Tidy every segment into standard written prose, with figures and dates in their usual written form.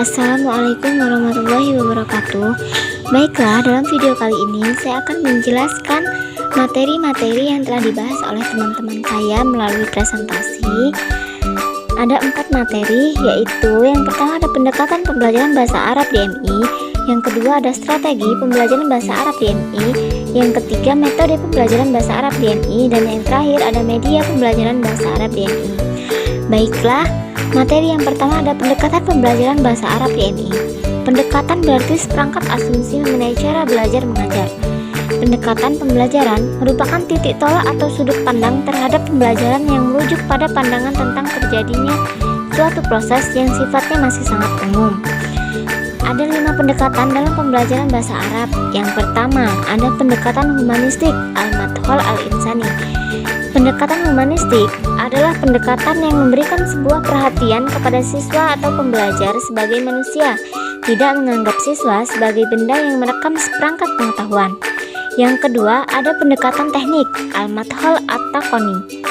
Assalamualaikum warahmatullahi wabarakatuh. Baiklah, dalam video kali ini saya akan menjelaskan materi-materi yang telah dibahas oleh teman-teman saya melalui presentasi. Ada 4 materi, yaitu yang pertama ada pendekatan pembelajaran bahasa Arab di MI, yang kedua ada strategi pembelajaran bahasa Arab di MI, yang ketiga metode pembelajaran bahasa Arab di MI, dan yang terakhir ada media pembelajaran bahasa Arab di MI. Baiklah, materi yang pertama ada pendekatan pembelajaran bahasa Arab di MI. Pendekatan berarti seperangkat asumsi mengenai cara belajar mengajar. Pendekatan pembelajaran merupakan titik tolak atau sudut pandang terhadap pembelajaran yang merujuk pada pandangan tentang terjadinya suatu proses yang sifatnya masih sangat umum. Ada 5 pendekatan dalam pembelajaran bahasa Arab. Yang pertama, ada pendekatan humanistik al-madkhal al-insani. Pendekatan humanistik adalah pendekatan yang memberikan sebuah perhatian kepada siswa atau pembelajar sebagai manusia, tidak menganggap siswa sebagai benda yang merekam seperangkat pengetahuan. Yang kedua, ada pendekatan teknik al-madkhal at-taqoni.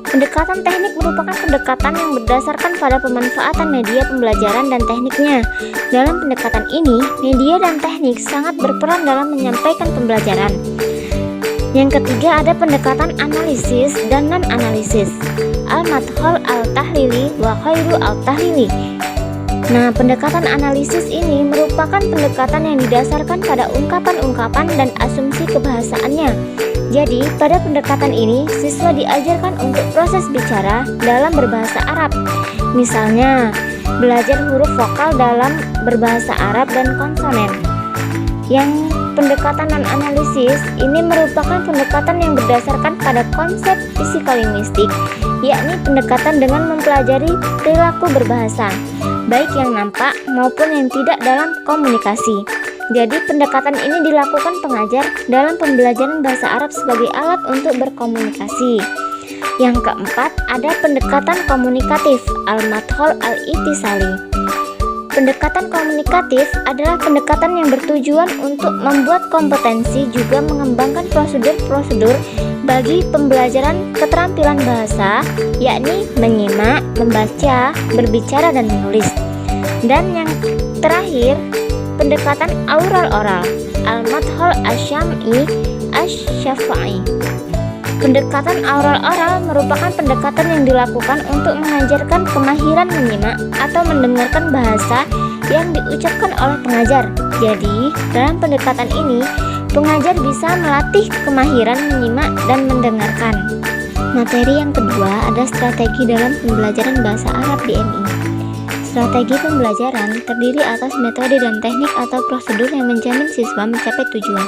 Pendekatan teknik merupakan pendekatan yang berdasarkan pada pemanfaatan media pembelajaran dan tekniknya. Dalam pendekatan ini, media dan teknik sangat berperan dalam menyampaikan pembelajaran. Yang ketiga ada pendekatan analisis dan non-analisis al-madkhal al-tahlili wa khairu al-tahlili. Nah, pendekatan analisis ini merupakan pendekatan yang didasarkan pada ungkapan-ungkapan dan asumsi kebahasaannya. Jadi, pada pendekatan ini, siswa diajarkan untuk proses bicara dalam berbahasa Arab. Misalnya, belajar huruf vokal dalam berbahasa Arab dan konsonan. Yang pendekatan non-analisis ini merupakan pendekatan yang berdasarkan pada konsep psikolinguistik, yakni pendekatan dengan mempelajari perilaku berbahasa, baik yang nampak maupun yang tidak dalam komunikasi. Jadi pendekatan ini dilakukan pengajar dalam pembelajaran bahasa Arab sebagai alat untuk berkomunikasi. Yang keempat, ada pendekatan komunikatif al-madkhal al-ittisali. Pendekatan komunikatif adalah pendekatan yang bertujuan untuk membuat kompetensi juga mengembangkan prosedur-prosedur bagi pembelajaran keterampilan bahasa, yakni menyimak, membaca, berbicara, dan menulis. Dan yang terakhir, pendekatan aural-oral al-madkhal asy-syam'i asy-syafa'i. Pendekatan aural-oral merupakan pendekatan yang dilakukan untuk mengajarkan kemahiran menyimak atau mendengarkan bahasa yang diucapkan oleh pengajar. Jadi, dalam pendekatan ini, pengajar bisa melatih kemahiran menyimak dan mendengarkan. Materi yang kedua ada strategi dalam pembelajaran bahasa Arab di MI. Strategi pembelajaran terdiri atas metode dan teknik atau prosedur yang menjamin siswa mencapai tujuan.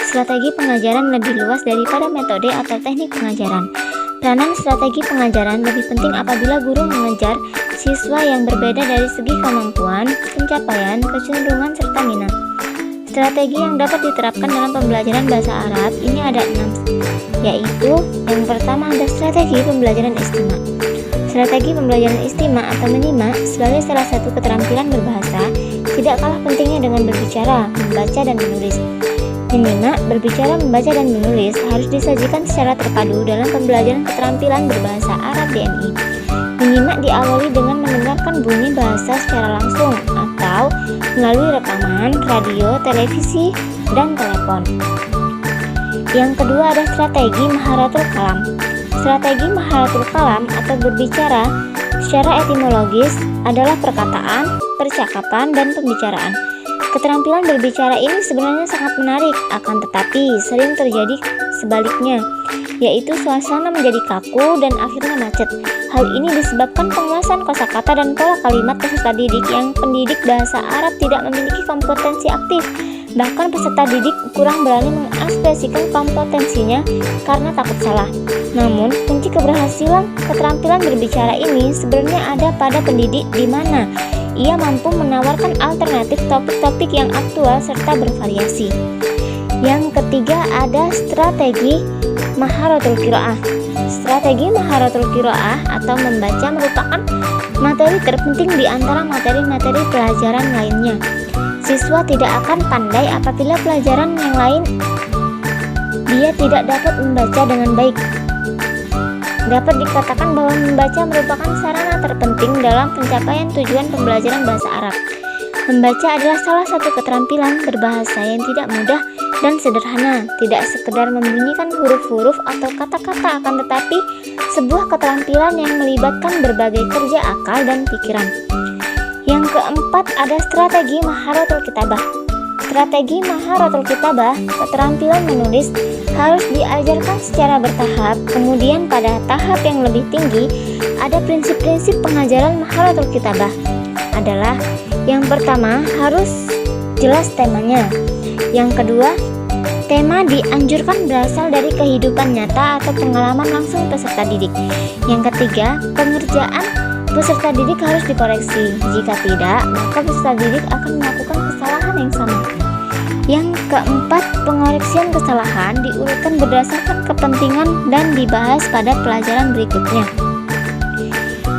Strategi pengajaran lebih luas daripada metode atau teknik pengajaran. Peranan strategi pengajaran lebih penting apabila guru mengejar siswa yang berbeda dari segi kemampuan, pencapaian, kecenderungan, serta minat. Strategi yang dapat diterapkan dalam pembelajaran bahasa Arab ini ada 6, yaitu yang pertama ada strategi pembelajaran istima'. Strategi pembelajaran istima' atau menyimak sebagai salah satu keterampilan berbahasa tidak kalah pentingnya dengan berbicara, membaca, dan menulis. Menyimak, berbicara, membaca, dan menulis harus disajikan secara terpadu dalam pembelajaran keterampilan berbahasa Arab di MI. Menyimak diawali dengan mendengarkan bunyi bahasa secara langsung atau melalui rekaman, radio, televisi, dan telepon. Yang kedua ada strategi maharatul kalam. Strategi maharatul kalam atau berbicara secara etimologis adalah perkataan, percakapan, dan pembicaraan. Keterampilan berbicara ini sebenarnya sangat menarik, akan tetapi sering terjadi sebaliknya, yaitu suasana menjadi kaku dan akhirnya macet. Hal ini disebabkan penguasaan kosakata dan pola kalimat peserta didik yang pendidik bahasa Arab tidak memiliki kompetensi aktif. Bahkan peserta didik kurang berani mengekspresikan kompetensinya karena takut salah. Namun, kunci keberhasilan keterampilan berbicara ini sebenarnya ada pada pendidik di mana ia mampu menawarkan alternatif topik-topik yang aktual serta bervariasi. Yang ketiga ada strategi maharatul qiraah. Strategi maharatul qiraah atau membaca merupakan materi terpenting di antara materi-materi pelajaran lainnya. Siswa tidak akan pandai apabila pelajaran yang lain dia tidak dapat membaca dengan baik. Dapat dikatakan bahwa membaca merupakan sarana terpenting dalam pencapaian tujuan pembelajaran bahasa Arab. Membaca adalah salah satu keterampilan berbahasa yang tidak mudah dan sederhana, tidak sekedar membunyikan huruf-huruf atau kata-kata, akan tetapi sebuah keterampilan yang melibatkan berbagai kerja akal dan pikiran. Yang keempat ada strategi Maharatul Kitabah. Strategi Maharatul Kitabah, keterampilan menulis, harus diajarkan secara bertahap. Kemudian pada tahap yang lebih tinggi ada prinsip-prinsip pengajaran Maharatul Kitabah adalah: yang pertama, harus jelas temanya. Yang kedua, tema dianjurkan berasal dari kehidupan nyata atau pengalaman langsung peserta didik. Yang ketiga, pengerjaan peserta didik harus dikoreksi. Jika tidak, maka peserta didik akan melakukan kesalahan yang sama. Yang keempat, pengoreksian kesalahan diurutkan berdasarkan kepentingan dan dibahas pada pelajaran berikutnya.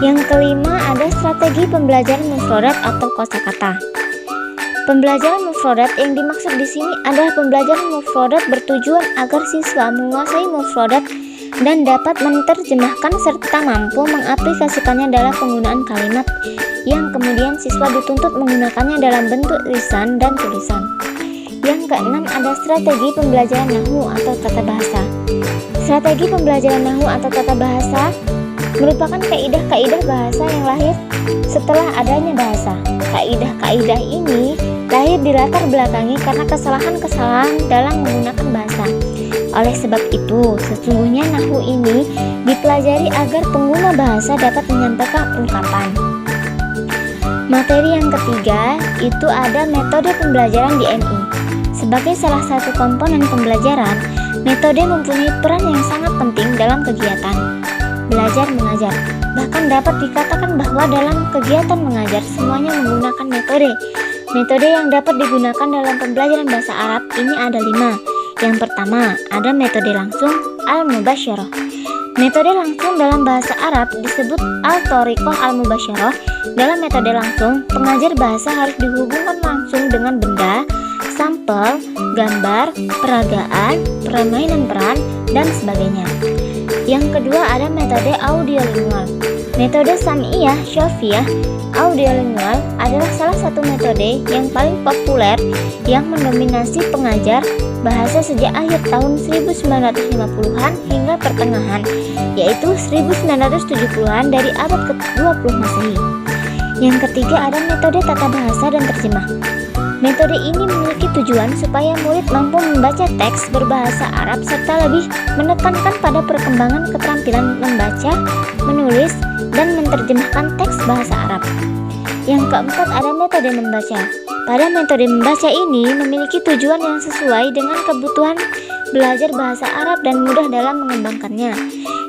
Yang kelima, ada strategi pembelajaran mufradat atau kosakata. Pembelajaran mufradat yang dimaksud di sini adalah pembelajaran mufradat bertujuan agar siswa menguasai mufradat dan dapat menerjemahkan serta mampu mengaplikasikannya dalam penggunaan kalimat yang kemudian siswa dituntut menggunakannya dalam bentuk lisan dan tulisan. Yang keenam, ada strategi pembelajaran nahwu atau tata bahasa. Strategi pembelajaran nahwu atau tata bahasa merupakan kaidah-kaidah bahasa yang lahir setelah adanya bahasa. Kaidah-kaidah ini lahir di latar belakangi karena kesalahan-kesalahan dalam menggunakan bahasa. Oleh sebab itu, sesungguhnya nahwu ini dipelajari agar pengguna bahasa dapat menyampaikan ungkapan. Materi yang ketiga itu ada metode pembelajaran di MI. Sebagai salah satu komponen pembelajaran, metode mempunyai peran yang sangat penting dalam kegiatan belajar mengajar. Bahkan dapat dikatakan bahwa dalam kegiatan mengajar semuanya menggunakan metode. Metode yang dapat digunakan dalam pembelajaran bahasa Arab ini ada 5. Yang pertama, ada metode langsung al-mubasyarah. Metode langsung dalam bahasa Arab disebut al-thoriqah al-mubasyarah. Dalam metode langsung, pengajar bahasa harus dihubungkan langsung dengan benda, sampel, gambar, peragaan, permainan peran, dan sebagainya. Yang kedua ada metode audiolingual. Metode Sam'iyah Syafiyah audiolingual adalah salah satu metode yang paling populer yang mendominasi pengajar bahasa sejak akhir tahun 1950-an hingga pertengahan, yaitu 1970-an dari abad ke-20 Masehi. Yang ketiga ada metode tata bahasa dan terjemah. Metode ini memiliki tujuan supaya murid mampu membaca teks berbahasa Arab serta lebih menekankan pada perkembangan keterampilan membaca, menulis, dan menerjemahkan teks bahasa Arab. Yang keempat ada metode membaca. Pada metode membaca ini memiliki tujuan yang sesuai dengan kebutuhan belajar bahasa Arab dan mudah dalam mengembangkannya.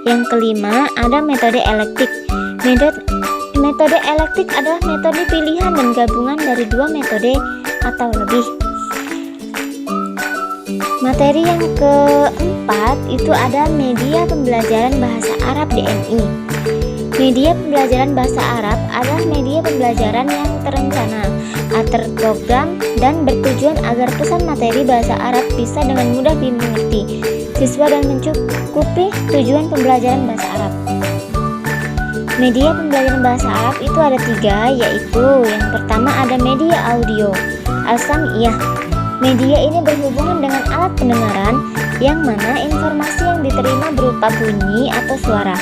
Yang kelima ada metode elektik. Metode elektik adalah metode pilihan dan gabungan dari 2 metode atau lebih. Materi yang keempat itu ada media pembelajaran bahasa Arab di MI. Media pembelajaran bahasa Arab adalah media pembelajaran yang terencana, terprogram, dan bertujuan agar pesan materi bahasa Arab bisa dengan mudah dimengerti siswa dan mencukupi tujuan pembelajaran bahasa Arab. Media pembelajaran bahasa Arab itu ada 3, yaitu yang pertama ada media audio al-sam'iyah. Media ini berhubungan dengan alat pendengaran yang mana informasi yang diterima berupa bunyi atau suara.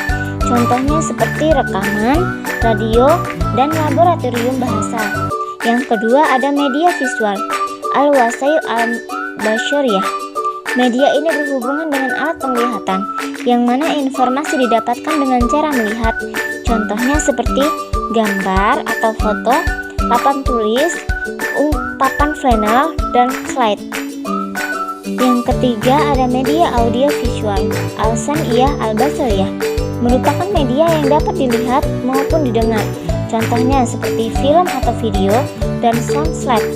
Contohnya seperti rekaman, radio, dan laboratorium bahasa. Yang kedua ada media visual al-wasail al-basyariyah. Media ini berhubungan dengan alat penglihatan yang mana informasi didapatkan dengan cara melihat. Contohnya seperti gambar atau foto, papan tulis, papan flannel, dan slide. Yang ketiga ada media audio visual al-sam'iyah al-basariyah, merupakan media yang dapat dilihat maupun didengar. Contohnya seperti film atau video dan sound slide.